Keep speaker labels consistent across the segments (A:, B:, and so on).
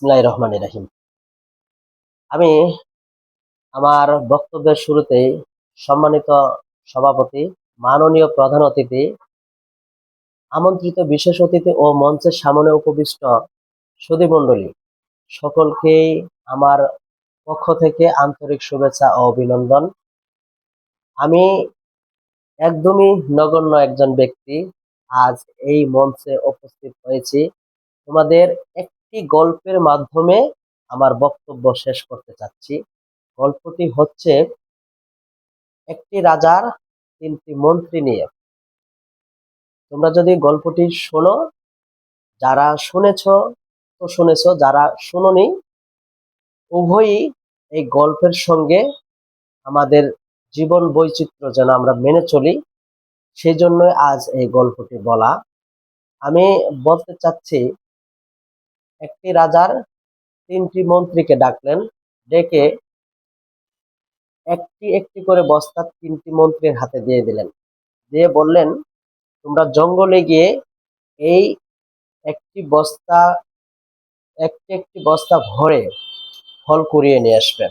A: বিসমিল্লাহির রহমানির রহিম। আমি আমার বক্তব্যের শুরুতেই সম্মানিত সভাপতি, মাননীয় প্রধান অতিথি, আমন্ত্রিত বিশেষ অতিথি ও মঞ্চের সামনে উপবিষ্ট সুধীমণ্ডলী সকলকেই আমার পক্ষ থেকে আন্তরিক শুভেচ্ছা ও অভিনন্দন। আমি একদমই নগণ্য একজন ব্যক্তি আজ এই মঞ্চে উপস্থিত হয়েছি। তোমাদের একটি গল্পের মাধ্যমে আমার বক্তব্য শেষ করতে চাচ্ছি। গল্পটি হচ্ছে একটি রাজার তিনটি মন্ত্রী নিয়ে। তোমরা যদি গল্পটি শোনো, যারা শুনেছো তো শুনেছো, যারা শুনোনি উভয়ই এই গল্পের সঙ্গে আমাদের জীবন বৈচিত্র্য যেন আমরা মেনে চলি, সেই জন্য আজ এই গল্পটি বলা। আমি বলতে চাচ্ছি, একটি রাজার তিনটি মন্ত্রীকে ডাকলেন, ডেকে একটি একটি করে বস্তা তিনটি মন্ত্রীর হাতে দিয়ে দিলেন, দিয়ে বললেন, তোমরা জঙ্গলে গিয়ে এই একটি বস্তা একটি একটি বস্তা ভরে ফল কুড়িয়ে নিয়ে আসবে।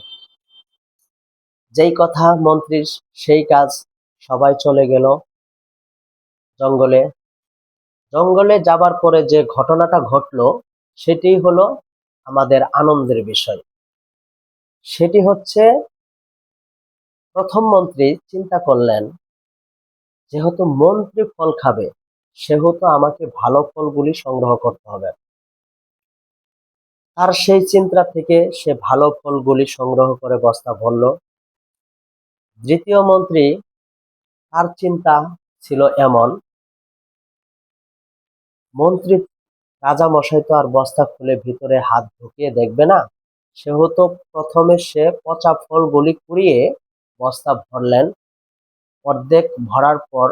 A: যেই কথা মন্ত্রীর সেই কাজ। সবাই চলে গেল জঙ্গলে। জঙ্গলে যাবার পরে যে ঘটনাটা ঘটলো সেটি হলো আমাদের আনন্দের বিষয়। সেটি হচ্ছে, প্রথম মন্ত্রী চিন্তা করলেন, যেহেতু মন্ত্রী ফল খাবে সেহেতু আমাকে ভালো ফলগুলি সংগ্রহ করতে হবে। আর সেই চিন্তা থেকে সে ভালো ফলগুলি সংগ্রহ করে বস্তা ভরল। দ্বিতীয় মন্ত্রী, তার চিন্তা ছিল এমন, মন্ত্রী রাজা মশাই তো আর বস্তা খুলে ভিতরে হাত ঢুকিয়ে দেখবে না, সেহেতু প্রথমে সে পচা ফলগুলি কুড়িয়ে বস্তা ভরলেন। অর্ধেক ভরার পর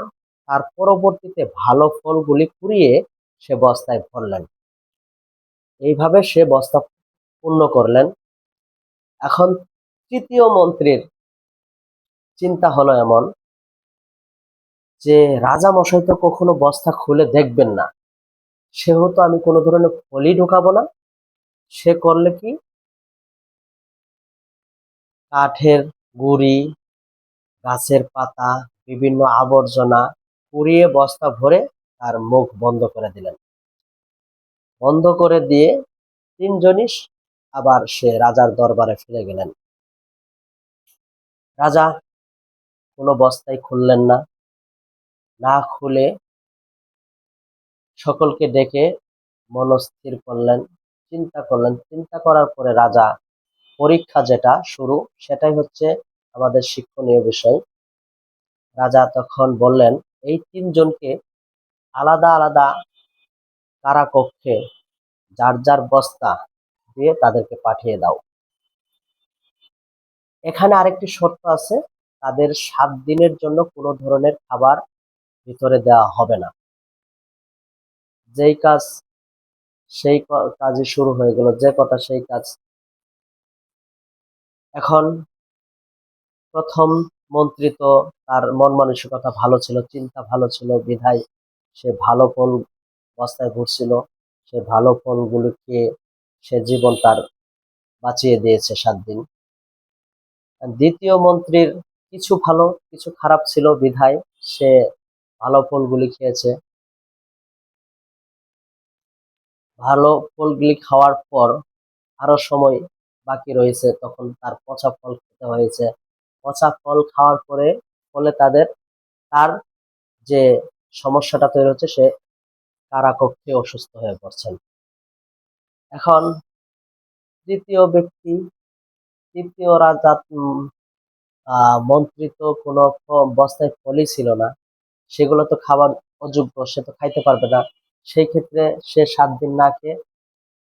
A: তার পরবর্তীতে ভালো ফলগুলি কুড়িয়ে সে বস্তায় ভরলেন। এইভাবে সে বস্তা পূর্ণ করলেন। এখন তৃতীয় মন্ত্রীর চিন্তা হলো এমন, যে রাজা মশাই তো কখনো বস্তা খুলে দেখবেন না, সেহেতু আমি কোনো ধরনের ফলই ঢোকাবো না। সে করলে কি, কাঠের গুঁড়ি, গাছের পাতা, বিভিন্ন আবর্জনা কুড়িয়ে বস্তা ভরে তার মুখ বন্ধ করে দিলেন। বন্ধ করে দিয়ে তিনজনই আবার সে রাজার দরবারে ফিরে গেলেন। রাজা কোনো বস্তাই খুললেন না। না খুলে সকলকে ডেকে মনস্থির করলেন, চিন্তা করলেন। চিন্তা করার পরে রাজা পরীক্ষা যেটা শুরু, সেটাই হচ্ছে আমাদের শিক্ষণীয় বিষয়। রাজা তখন বললেন, এই তিনজনকে আলাদা আলাদা কারাকক্ষে যার যার বস্তা দিয়ে তাদেরকে পাঠিয়ে দাও। এখানে আরেকটি শর্ত আছে, তাদের 7 দিনের জন্য কোনো ধরনের খাবার ভিতরে দেওয়া হবে না। যেই কাজ সেই কাজই শুরু হয়ে গেল, যে কথা সেই কাজ। এখন প্রথম মন্ত্রী তো, তার মন মানসিকতা ভালো ছিল, চিন্তা ভালো ছিল, বিধায় সে ভালো ফল বস্তায় ভরছিল। সে ভালো ফলগুলো খেয়ে সে জীবন তার বাঁচিয়ে দিয়েছে 7 দিন। আর দ্বিতীয় মন্ত্রীর কিছু ভালো কিছু খারাপ ছিল, বিধায় সে ভালো ফলগুলি খেয়েছে। ভালো ফলগুলি খাওয়ার পর আরো সময় বাকি রয়েছে, তখন তার পচা ফল খেতে হয়েছে। পচা ফল খাওয়ার পরে ফলে তার যে সমস্যাটা তৈরি হচ্ছে, সে কারাকক্ষে অসুস্থ হয়ে পড়ছেন। এখন তৃতীয় ব্যক্তি, তৃতীয় রাজা, মন্ত্রী তো কোনো বস্তায় ফলই ছিল না, সেগুলো তো খাবার অযোগ্য, সে তো খাইতে পারবে না। সেই ক্ষেত্রে সে 7 দিন না খেয়ে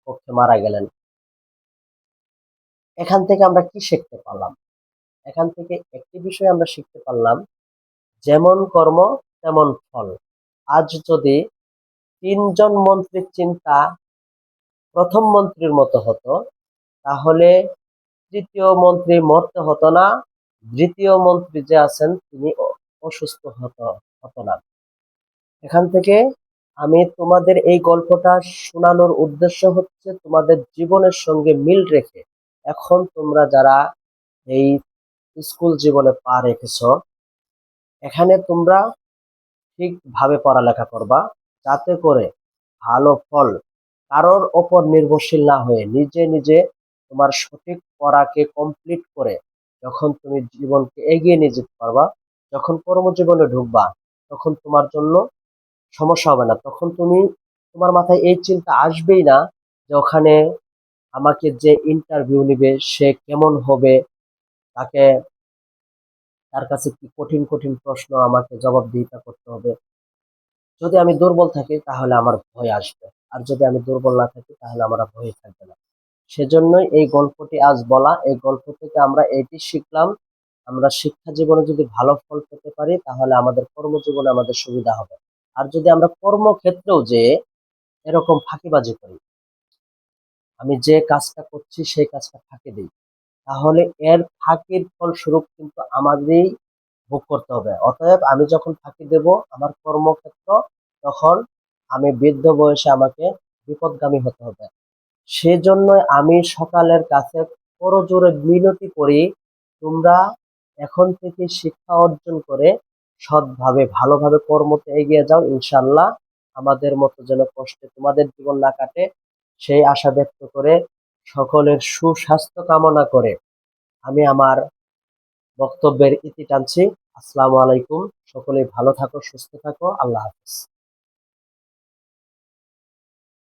A: পক্ষে মারা গেলেন। এখান থেকে আমরা কি শিখতে পারলাম? এখান থেকে একটি বিষয় আমরা শিখতে পারলাম, যেমন কর্ম তেমন ফল। আজ যদি তিনজন মন্ত্রীর চিন্তা প্রথম মন্ত্রীর মতো হতো, তাহলে তৃতীয় মন্ত্রী মরতে হতো না, দ্বিতীয় মন্ত্রী যে আছেন তিনি অসুস্থ হতো না। এখান থেকে আমি তোমাদের এই গল্পটা শোনানোর উদ্দেশ্য হচ্ছে তোমাদের জীবনের সঙ্গে মিল রেখে এখন তোমরা যারা এই স্কুল জীবনে পা রেখেছো, এখানে তোমরা ঠিকভাবে পড়ালেখা করবা, যাতে করে ভালো ফল কারোর ওপর নির্ভরশীল না হয়ে নিজে নিজে তোমার সঠিক পড়াকে কমপ্লিট করে যখন তুমি জীবনকে এগিয়ে নিয়ে যেতে পারবা, যখন কর্মজীবনে ঢুকবা, তখন তোমার জন্য সমস্যা হবে না। তখন তোমার মাথায় এই চিন্তা আসবেই না যে ওখানে আমাকে যে ইন্টারভিউ নিবে সে কেমন হবে, তাকে তার কাছে কি কঠিন কঠিন প্রশ্ন আমাকে জবাবদিহিতা করতে হবে। যদি আমি দুর্বল থাকি তাহলে আমার ভয় আসবে, আর যদি আমি দুর্বল না থাকি তাহলে আমার ভয় থাকবে না। সেজন্যই এই গল্পটি আজ বলা। এই গল্প থেকে আমরা এটি শিখলাম, আমরা শিক্ষা জীবনে যদি ভালো ফল পেতে পারি তাহলে আমাদের কর্মজীবনে আমাদের সুবিধা হবে। আর যদি আমরা কর্মক্ষেত্রেও যে এরকম ফাঁকিবাজি করি, আমি যে কাজটা করছি সেই কাজটা ফাঁকি দিই, তাহলে এর ফাঁকির ফলস্বরূপ কিন্তু আমাদেরই ভোগ করতে হবে। অতএব আমি যখন ফাঁকি দেব আমার কর্মক্ষেত্র, তখন আমি বৃদ্ধ বয়সে আমাকে বিপদগামী হতে হবে। সেজন্য আমি সকালের কাছে করজোড়ে মিনতি করি, তোমরা এখন থেকে শিক্ষা অর্জন করে সৎভাবে ভালোভাবে কর্মতে এগিয়ে যাও, ইনশাল্লাহ আমাদের মতো যেন কষ্টে তোমাদের জীবন না কাটে সেই আশা ব্যক্ত করে, সকলের সুস্বাস্থ্য কামনা করে আমি আমার বক্তব্যের ইতি টানছি। আসসালামু আলাইকুম। সকলে ভালো থাকো, সুস্থ থাকো। আল্লাহ হাফেজ।